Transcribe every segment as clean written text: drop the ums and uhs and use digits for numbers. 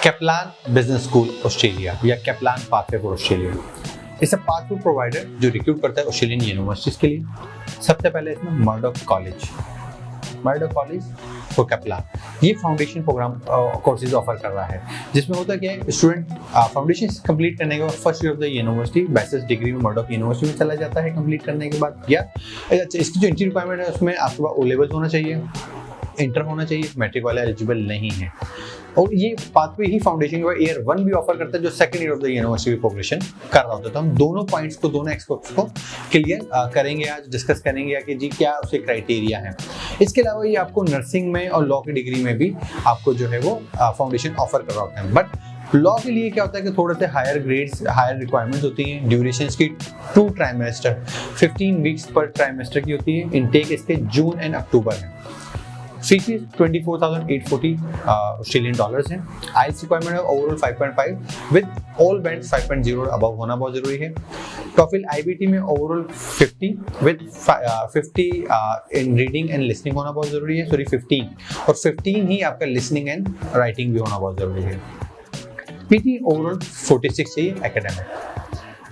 Caplan business school Australia या Caplan pathway for Australia इस pathway provider जो recruit करता है ऑस्ट्रेलियन यूनिवर्सिटीज के लिए। सबसे पहले इसमें मर्डॉक कॉलेज फॉर कैपलान ये फाउंडेशन प्रोग्राम कोर्सेज ऑफर कर रहा है, जिसमें होता है कि स्टूडेंट फाउंडेशन कंप्लीट करने के बाद first year of the university bachelors degree में मर्डॉक यूनिवर्सिटी में चला जाता है कंप्लीट करने के बाद। या इसकी जो एंट्री रिक्वायरमेंट है उसमें आपके पास ओ लेवल्स होना चाहिए, इंटर होना चाहिए, मैट्रिक वाला एलिजिबल नहीं है। और ये पाथवे ही फाउंडेशन के ईयर 1 भी ऑफर करता है जो second year of the university progression कर रहा होता है। तो हम दोनों पॉइंट्स को, दोनों एक्सपर्ट्स को क्लियर करेंगे, आज डिस्कस करेंगे कि जी क्या उसके क्राइटेरिया है। इसके अलावा ये आपको नर्सिंग में और लॉ की डिग्री में भी आपको जो है वो फाउंडेशन ऑफर कर रहा होता है। बट लॉ के लिए क्या होता है कि थोड़े से हायर ग्रेड्स, हायर रिक्वायरमेंट्स होती हैं। ड्यूरेशंस की 2 ट्राइमेस्टर 15 वीक्स पर ट्राइमेस्टर की होती है। इनटेक इसके जून एंड अक्टूबर है। फीस 24,840 ऑस्ट्रेलियन डॉलर्स हैं। आइल्स रिक्वायरमेंट है overall 5.5 with all bands 5.0 above होना बहुत जरूरी है। टॉफिल आईबीटी में overall 50 with 50 in reading and listening होना बहुत जरूरी है। सॉरी 15 और 15 ही आपका लिसनिंग एंड राइटिंग भी होना बहुत जरूरी है। पीटी ओवरऑल 46 चाहिए एकेडमिक।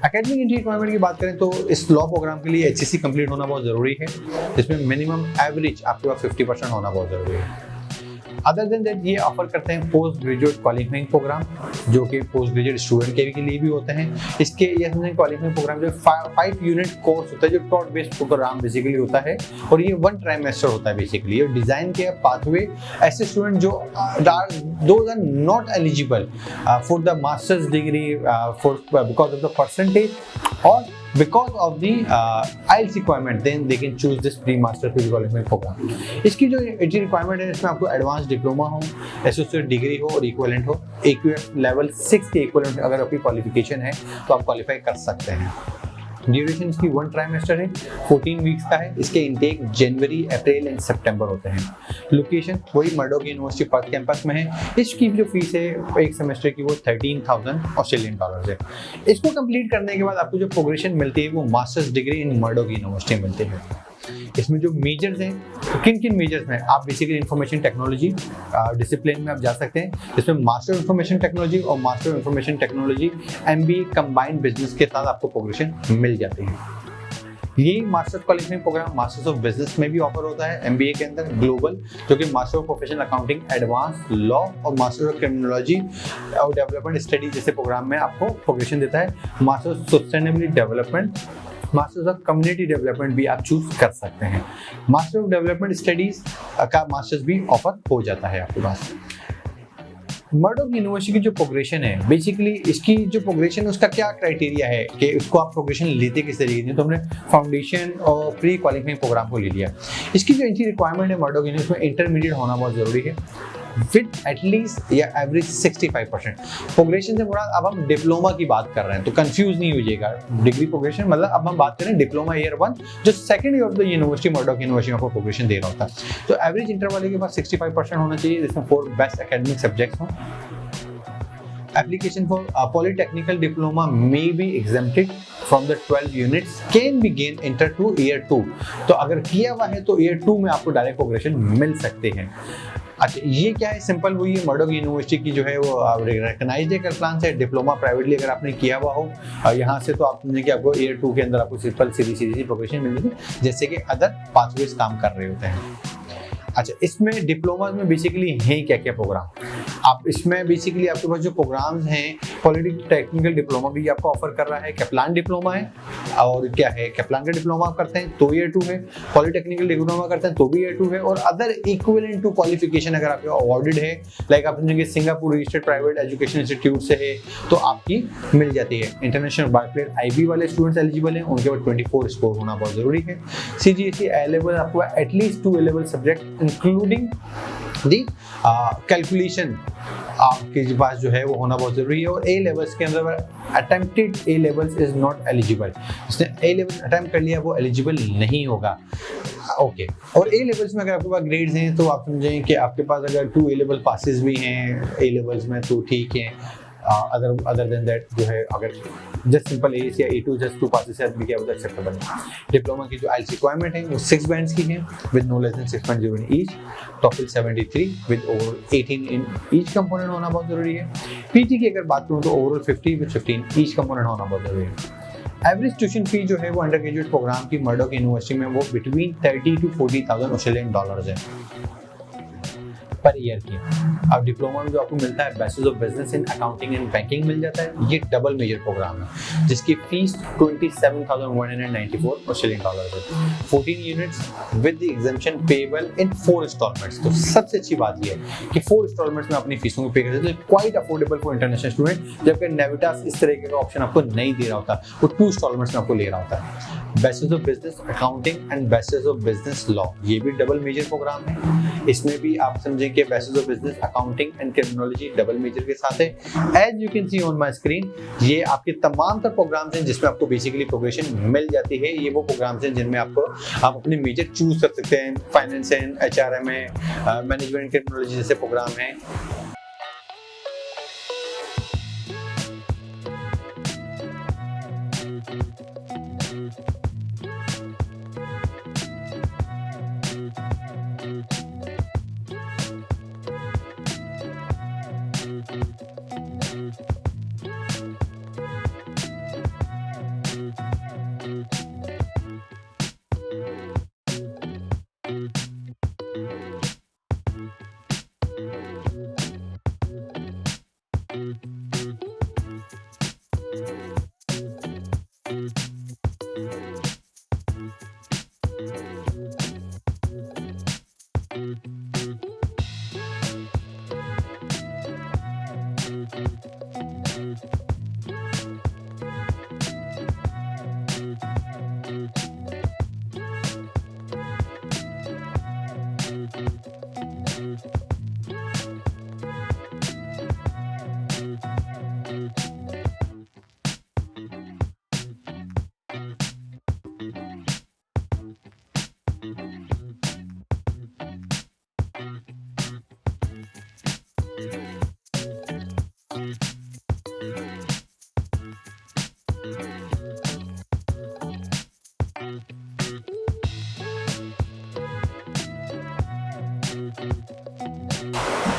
एकेडमिक एंट्री रिक्वायरमेंट की बात करें तो इस लॉ प्रोग्राम के लिए एचएससी कंप्लीट होना बहुत जरूरी है, जिसमें मिनिमम एवरेज आपके पास 50% होना बहुत जरूरी है। अदर देन दैट ये ऑफर करते हैं पोस्ट ग्रेजुएट क्वालिफाइंग प्रोग्राम, जो कि पोस्ट ग्रेजुएट स्टूडेंट के लिए भी होते हैं। इसके ये क्वालिफाइंग प्रोग्राम जो 5 यूनिट कोर्स होता है, जो टॉट बेस्ड प्रोग्राम बेसिकली होता है, और ये 1 ट्राइमेस्टर होता है बेसिकली। और डिजाइन किया पाथवे ऐसे स्टूडेंट जो those are not eligible for the masters degree for because of the percentage और because of the IELTS requirement, then they can choose this pre-master qualification program। इसकी जो entry requirement है इसमें आपको advance diploma हो, associate degree हो और equivalent हो। AQF लेवल 6 के इक्विवेलेंट अगर आपकी क्वालिफिकेशन है तो आप क्वालिफाई कर सकते हैं। ड्यूरेशन इसकी 1 ट्राइमेस्टर है, 14 वीक्स का है। इसके इंटेक जनवरी, अप्रैल एंड सितंबर होते हैं। लोकेशन वही मर्डॉक यूनिवर्सिटी पर्थ कैंपस में है। इसकी जो फीस है एक सेमेस्टर की वो 13,000 ऑस्ट्रेलियन डॉलर्स है। इसको कंप्लीट करने के बाद आपको जो प्रोग्रेशन मिलती है वो masters degree in Murdoch university मिलती है। इसमें जो मेजर्स हैं तो किन मेजर्स में आप बेसिकली इंफॉर्मेशन टेक्नोलॉजी डिसिप्लिन में आप जा सकते हैं, जिसमें मास्टर इंफॉर्मेशन टेक्नोलॉजी और master information technology MBA combined business के साथ आपको प्रोग्रेशन मिल जाती है। ये master qualifying programme masters of business में भी ऑफर होता है MBA के अंदर ग्लोबल, जो कि master of professional accounting, advance law और मास्टर ऑफ क्रिमिनोलॉजी और डेवलपमेंट स्टडी जैसे प्रोग्राम में आपको प्रोग्रेशन देता है। Master of sustainability development, masters of community development भी आप चूज कर सकते हैं। मास्टर ऑफ डेवलपमेंट स्टडीज का मास्टर्स भी ऑफर हो जाता है आपके पास। मर्डॉक यूनिवर्सिटी की जो प्रोग्रेशन है बेसिकली इसकी जो प्रोग्रेशन है उसका क्या क्राइटेरिया है कि उसको आप प्रोग्रेशन लेते किस तरीके से, तो हमने फाउंडेशन और प्री क्वालिफाइंग प्रोग्राम को ले लिया। इसकी जो एंट्री रिक्वायरमेंट है मर्डॉक यूनिवर्सिटी में इंटरमीडिएट होना बहुत जरूरी है विद एटलीस्ट या एवरेज 65%। प्रोग्रेशन से मुराद अब हम डिप्लोमा की बात कर रहे हैं, तो कंफ्यूज नहीं होइएगा। डिग्री प्रोग्रेशन मतलब अब हम बात करें डिप्लोमा ईयर 1 जो second year of the university Murdoch university में आपको प्रोग्रेशन दे रहा होता है। तो एवरेज इंटर वाले के पास 65% होना चाहिए, जिसमें 4 बेस्ट एकेडमिक सब्जेक्ट्स हों। Application for polytechnical diploma may be exempted from the 12 units can be gained enter to year 2। तो अगर किया हुआ है तो ईयर 2 में आपको डायरेक्ट प्रोग्रेशन मिल सकते हैं। अच्छा ये क्या है, सिंपल वही है मर्डॉक यूनिवर्सिटी की जो है वो रिकॉग्नाइज्ड है प्लान से। डिप्लोमा प्राइवेटली अगर आपने किया हुआ हो यहाँ से तो आप समझें कि आपको ईयर 2 के अंदर आपको सिंपल सीधी प्रोग्रेशन मिलेगी, जैसे कि अदर पाथवेज काम कर रहे होते हैं। अच्छा इसमें डिप्लोमा में बेसिकली हैं क्या क्या प्रोग्राम, आप इसमें बेसिकली आपके पास जो प्रोग्राम्स हैं पॉलिटिकल टेक्निकल डिप्लोमा भी आपको ऑफर कर रहा है। कैपलान डिप्लोमा है और क्या है कैपलान का डिप्लोमा आप करते हैं तो ईयर 2 है, पॉलिटेक्निकल डिप्लोमा करते हैं तो भी ईयर 2 है, और अदर इक्विवेलेंट टू क्वालिफिकेशन अगर आपके अवॉर्डेड है लाइक आप समझेंगे Singapore registered private education institute से है तो आपकी मिल जाती है। इंटरनेशनल बारक्लेड IB वाले स्टूडेंट्स एलिजिबल हैं, उनके बाद 24 स्कोर होना बहुत जरूरी है। CGSE A लेवल आपको at least 2 A level subject including the calculation आपके पास जो है वो होना बहुत जरूरी है। और A लेवल्स के अंदर attempted A levels is not eligible, जिसने A लेवल अटेम्प्ट कर लिया वो एलिजिबल नहीं होगा। ओके और A लेवल्स में अगर आपके पास ग्रेड्स हैं तो आप समझें कि आपके पास अगर 2 A लेवल पासेस भी हैं A लेवल्स में तो ठीक है, अदर देन दैट जो है अगर जस्ट सिंपल एस या A2 जस्ट 2 पासेस से आदमी किया वो एक्सेप्टेबल है। डिप्लोमा की जो आइल्स रिक्वायरमेंट है वो 6 बैंड्स की है with no less than 6.0 in each. TOEFL 73 with overall 18 in each component होना बहुत जरूरी है। पीटी की अगर बात करूँ तो ओवरऑल 50 विद 15 ईच कंपोनेंट होना बहुत जरूरी है। एवरेज ट्यूशन फी जो है वो अंडर ग्रेजुएट प्रोग्राम की मर्डॉक यूनिवर्सिटी में वो बिटवीन 30 to 40,000 ऑस्ट्रेलियन डॉलर्स है पर ईयर की। अब डिप्लोमा में जो आपको मिलता है bachelor of business in accounting and banking मिल जाता है, ये डबल मेजर प्रोग्राम है जिसकी फीस 27,194 ऑस्ट्रेलियन डॉलर्स है। 14 units with the exemption payable in 4 instalments. तो सबसे अच्छी बात ये है कि 4 इंस्टॉलमेंट्स में अपनी फीसों को पे कर देते हैं, quite affordable for international student. जबकि नेविटास इस तरीके का ऑप्शन आपको नहीं दे रहा होता, वो 2 इंस्टॉलमेंट्स में आपको ले रहा होता है। Bachelor of business accounting and bachelor of business law, ये भी डबल मेजर प्रोग्राम है। इसमें भी आप समझें कि bachelor of business accounting and criminology double major के साथ है। As you can see on my screen, ये आपके तमाम तर प्रोग्राम्स हैं जिसमें आपको बेसिकली प्रोग्रेशन मिल जाती है। ये वो प्रोग्राम्स हैं जिनमें आप अपने मेजर चूज कर सकते हैं। फाइनेंस है, HRM है, मैनेजमेंट क्रिमिनोलॉजी जैसे प्रोग्राम हैं।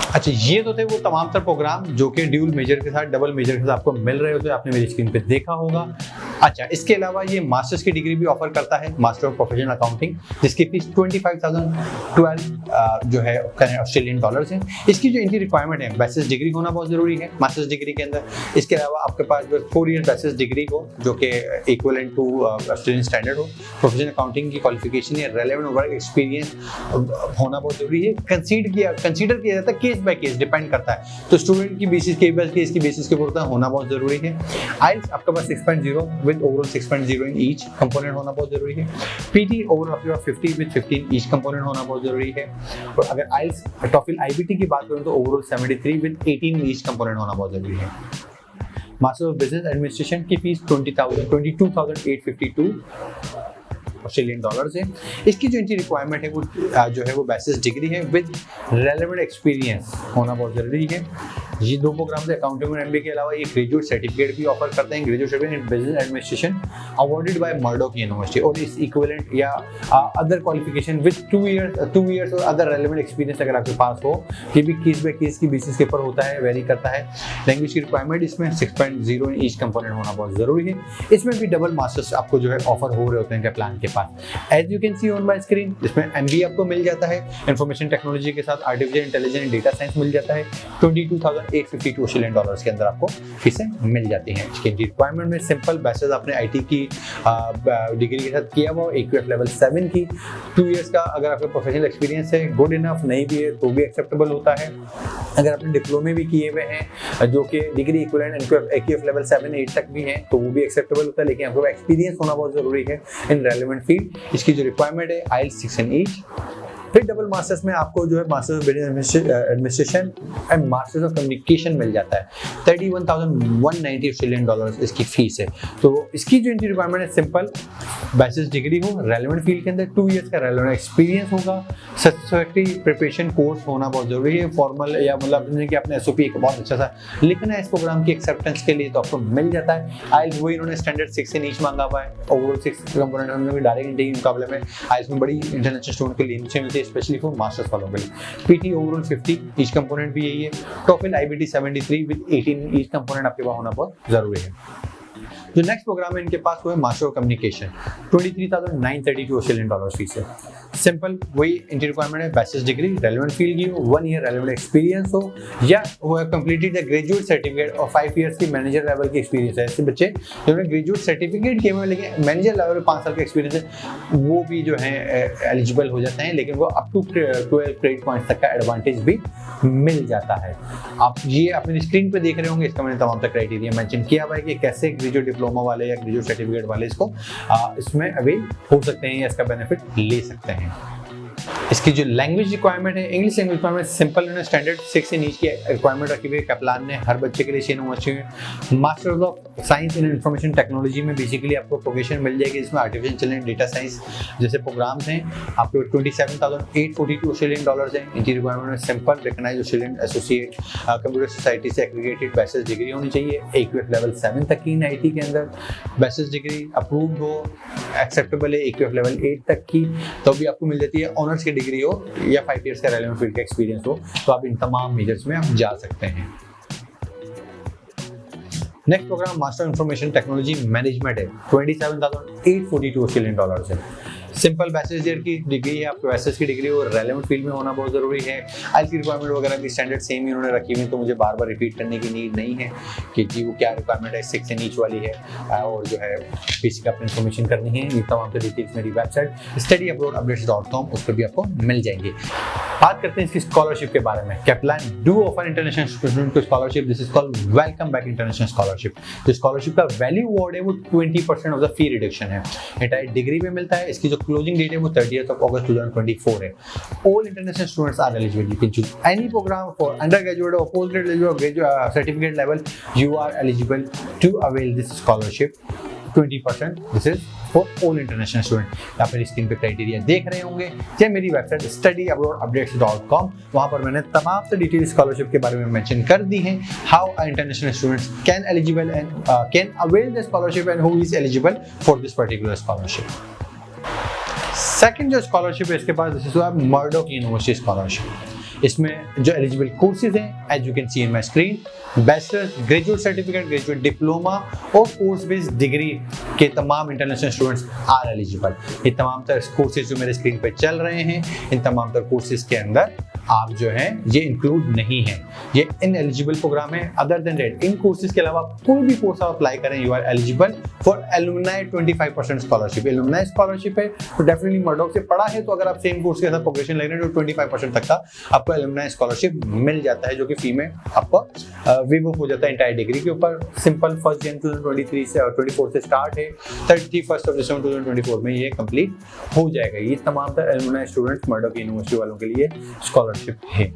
अच्छा, ये तो थे वो तमाम तर प्रोग्राम जो कि ड्यूल मेजर के साथ डबल मेजर के साथ आपको मिल रहे होते हैं, आपने मेरी स्क्रीन पे देखा होगा। अच्छा, इसके अलावा ये मास्टर्स की डिग्री भी ऑफर करता है, मास्टर ऑफ प्रोफेशनल अकाउंटिंग, जिसकी फीस 25,012 जो है ऑस्ट्रेलियन डॉलर्स है। इसकी जो इनकी रिक्वायरमेंट है, बैचलर्स डिग्री होना बहुत जरूरी है मास्टर्स डिग्री के अंदर। इसके अलावा आपके पास 4 ईयर बैचलर्स डिग्री हो जो कि इक्विवेलेंट टू ऑस्ट्रेलियन स्टैंडर्ड हो, प्रोफेशनल अकाउंटिंग की क्वालिफिकेशन या रेलेवेंट वर्क एक्सपीरियंस होना बहुत जरूरी है। कंसीडर किया जाता है, केस बाय केस डिपेंड करता है, तो स्टूडेंट की बेसिस के बेसिस के ऊपर होना बहुत जरूरी है। आइल्स आपके पास 6.0 with overall 6.0 in each component होना बहुत जरूरी है। पीटी ओवरऑल आपके पास 50 विद 15 ईच कंपोनेंट होना बहुत जरूरी है। और अगर आइल्स टॉफिल IBT की बात करूं तो ओवरऑल 73 विद 18 ईच कंपोनेंट होना बहुत जरूरी है। मास्टर ऑफ बिजनेस एडमिनिस्ट्रेशन की फीस 22,852 ऑस्ट्रेलियन डॉलर्स है। इसकी जो इनकी रिक्वायरमेंट है वो जो है वो बैचलर्स डिग्री है विद रेलेवेंट एक्सपीरियंस होना बहुत जरूरी है। ये 2 प्रोग्राम से अकाउंटिंग और MBA के अलावा ये ग्रेजुएट सर्टिफिकेट भी ऑफर करते हैं, graduate certificate in business administration awarded by Murdoch university, और इस इक्विवेलेंट या अदर क्वालिफिकेशन विद 2 इयर्स और अदर रेलेवेंट एक्सपीरियंस अगर आपके पास हो। ये भी केस बाय केस की बेसिस के ऊपर होता है, वेरी करता है। लैंग्वेज की रिक्वायरमेंट इसमें 6.0 इन ईच कंपोनेंट होना बहुत जरूरी है। इसमें भी डबल मास्टर्स आपको जो है ऑफर हो रहे होते हैं प्लान के पास। As you can see on my screen, इसमें MBA आपको मिल जाता है, इंफॉर्मेशन टेक्नोलॉजी के साथ artificial intelligence and data science मिल जाता है। 22,852 ऑस्ट्रेलियन डॉलर्स के अंदर आपको फीसें मिल जाती हैं। इसकी रिक्वायरमेंट में सिंपल बैचलर्स आपने IT की डिग्री के साथ किया हुआ, AQF लेवल 7 की, 2 इयर्स का अगर आपका प्रोफेशनल एक्सपीरियंस है, गुड इनफ, नहीं भी है तो भी एक्सेप्टेबल होता है। अगर आपने डिप्लोमे भी किए हुए हैं जो कि डिग्री इक्विवेलेंट AQF लेवल 7, 8 तक भी हैं तो वो भी एक्सेप्टेबल होता है, लेकिन आपको एक्सपीरियंस होना बहुत जरूरी है इन रेलेवेंट फील्ड। इसकी जो रिक्वायरमेंट है, IELTS 6 इन ईच, फिर डबल मास्टर्स में आपको जो है masters of business administration and masters of communication मिल जाता है। 31,190 ऑस्ट्रेलियन डॉलर्स इसकी फीस है। तो इसकी जो इनकी रिक्वायरमेंट है, सिंपल बैचलर्स डिग्री हो रेलेवेंट फील्ड के अंदर, 2 इयर्स का रेलेवेंट एक्सपीरियंस होगा, सैटिस्फैक्टरी प्रिपरेशन कोर्स होना बहुत जरूरी है, फॉर्मल या मतलब कि अपने एसओपी एक बहुत अच्छा सा लिखना है इस प्रोग्राम की एक्सेप्टेंस के लिए, तो आपको मिल जाता है। आइल्स वही इन्होंने स्टैंडर्ड 6 से नीचे मांगा हुआ है, ओवरऑल 6 कंपोनेंट उन्होंने डायरेक्ट इंटेक मुकाबले में आइल्स में बड़ी इंटरनेशनल स्टूडेंट के लिए नीचे मिलती है, स्पेशली फॉर मास्टर्स वालों के लिए। पीटी ओवरऑल 50 ईच कंपोनेंट भी यही है। TOEFL IBT 73 with 18 each component आपके पास होना बहुत जरूरी है। जो नेक्स्ट प्रोग्राम है इनके पास वो है master of communication, 23,932 Australian dollar fees है। सिंपल वही इनकी रिक्वायरमेंट है, बैचलर्स डिग्री रेलेवेंट फील्ड की हो, 1 ईयर रेलेवेंट एक्सपीरियंस हो, या वो है कंप्लीटेड द ग्रेजुएट सर्टिफिकेट और 5 इयर्स की मैनेजर लेवल की एक्सपीरियंस है। ऐसे बच्चे जिन्होंने ग्रेजुएट सर्टिफिकेट किए हुए लेकिन मैनेजर लेवल 5 साल का एक्सपीरियंस है, वो भी जो है एलिजिबल हो जाते हैं, लेकिन वो अप टू 12 क्रेडिट पॉइंट्स तक का एडवांटेज भी मिल जाता है। आप ये अपनी स्क्रीन पे देख रहे होंगे, इसका मैंने तमाम क्राइटेरिया मेंशन किया हुआ है कि कैसे ग्रेजुएट डिप्लोमा वाले या ग्रेजुएट सर्टिफिकेट वाले इसको इसमें अवेल हो सकते हैं या इसका बेनिफिट ले सकते हैं। इसकी जो लैंग्वेज रिक्वायरमेंट है, इंग्लिश लैंग्वेज रिक्वायरमेंट सिंपल उन्होंने स्टैंडर्ड 6 से नीचे की रिक्वायरमेट रखी हुई है कैपलान ने हर बच्चे के लिए सेम होना चाहिए। Master of science in information technology में बेसिकली आपको प्रोग्रेशन मिल जाएगी, जिसमें आर्टिफिशियल इंटेलिजेंस, डेटा साइंस जैसे प्रोग्राम्स हैं। आपके 27,842 ऑस्ट्रेलियन डॉलर्स हैं। इनकी रिक्वायरमेंट में simple recognised Australian associate computer society से एग्रीगेटेड बैचलर्स डिग्री होनी चाहिए, AQF लेवल 7 तक की इन IT के अंदर बैचलर्स डिग्री अप्रूव्ड हो, एक्सेप्टेबल है AQF लेवल 8 तक की, तो भी आपको मिल जाती है। ऑनर्स की डिग्री हो या 5 इयर्स का रेलेवेंट फील्ड का एक्सपीरियंस हो, तो आप इन तमाम मेजर्स में आप जा सकते हैं। Next program master information technology management है, 27,842 ऑस्ट्रेलियन डॉलर्स है। सिंपल बैचलर्स ईयर की डिग्री है, आपको बैचलर्स की डिग्री और रेलेवेंट फील्ड में होना बहुत जरूरी है। आइल्स की रिक्वायरमेंट वगैरह भी स्टैंडर्ड सेम ही उन्होंने रखी हुई, तो मुझे बार बार रिपीट करने की नीड नहीं है कि जी वो क्या रिक्वायरमेंट है, 6 से नीचे वाली है, और जो है बेसिक अपनी इन्फॉर्मेशन करनी है। ये तमाम तो डिटेल्स मेरी वेबसाइट studyabroadupdates.com उस पर भी आपको मिल जाएंगे। बात करते हैं इसकी स्कॉलरशिप के बारे में। Kaplan do offer international student को scholarship, this is called welcome back international scholarship. जो स्कॉलरशिप का वैल्यू अवार्ड है वो 20% ऑफ द फी रिडक्शन है, एंटायर डिग्री में मिलता है। इसकी जो क्लोजिंग डेट है वो 30th of August 2024 है। All international students are eligible. You can choose any program for undergraduate or postgraduate or graduate certificate level. You are eligible to avail this scholarship. 20%. This is for all international students. आप मेरी screen पे criteria देख रहे होंगे, या मेरी website studyabroadupdates.com, वहाँ पर मैंने तमाम से डिटेल स्कॉलरशिप के बारे में मेंशन कर दी हैं। How international students can eligible and can avail the scholarship and who is eligible for this particular scholarship. Second जो स्कॉलरशिप है इसके पास, this is Murdoch university scholarship. इसमें जो एलिजिबल कोर्सेज हैं, as you can see in my screen, bachelor, graduate certificate, graduate diploma और course based degree के तमाम इंटरनेशनल स्टूडेंट्स आर एलिजिबल। ये तमाम तरह कोर्सेज जो मेरे स्क्रीन पे चल रहे हैं, इन तमाम तरह कोर्सेज के अंदर आप जो है ये इंक्लूड नहीं है, ये इन एलिजिबल प्रोग्राम है। अदर देन दैट इन कोर्सेज के अलावा कोई भी कोर्स आप अप्लाई करें, you are eligible for alumni 25% scholarship. Alumni scholarship है तो डेफिनेटली मर्डॉक से पढ़ा है, तो अगर आप सेम कोर्स के साथ प्रोग्रेशन ले रहे हैं तो 25% तक का आपको एलुमनाई स्कॉलरशिप मिल जाता है, जो कि फी में आपको वेव ऑफ हो जाता है एंटायर डिग्री के ऊपर। सिंपल 1 जनवरी 2023 से 24 से स्टार्ट है, 31 दिसंबर 2024 में ये कंप्लीट हो जाएगा। ये तमाम एलुमनाई स्टूडेंट्स मर्डॉक यूनिवर्सिटी वालों के लिए स्कॉलरशिप है।